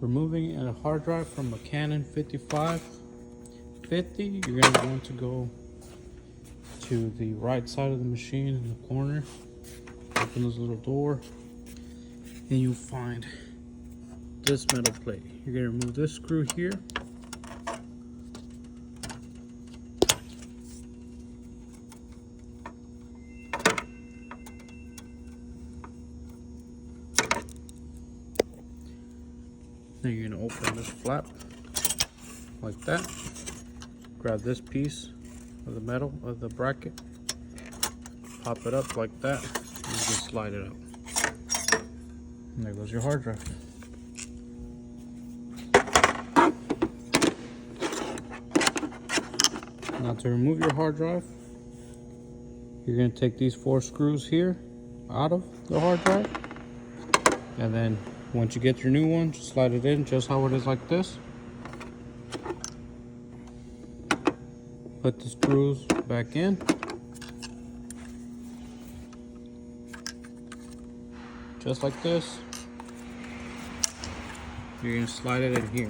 Removing a hard drive from a Canon 55xx, you're going to want to go to the right side of the machine in the corner, open this little door, and you'll find this metal plate. You're going to remove this screw here. Then you're going to open this flap like that. Grab this piece of the metal of the bracket, pop it up like that, and you can slide it out. And there goes your hard drive. Now to remove your hard drive, you're going to take these 4 screws here out of the hard drive, and then once you get your new one, just slide it in just how it is, like this. Put the screws back in. Just like this. You're going to slide it in here.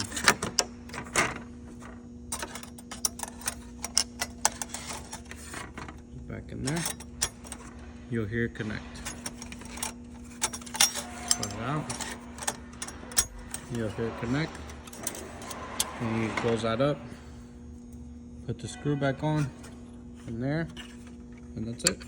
Back in there. You'll hear it connect. Slide it out. You'll hear it connect. And you close that up. Put the screw back on in there. And that's it.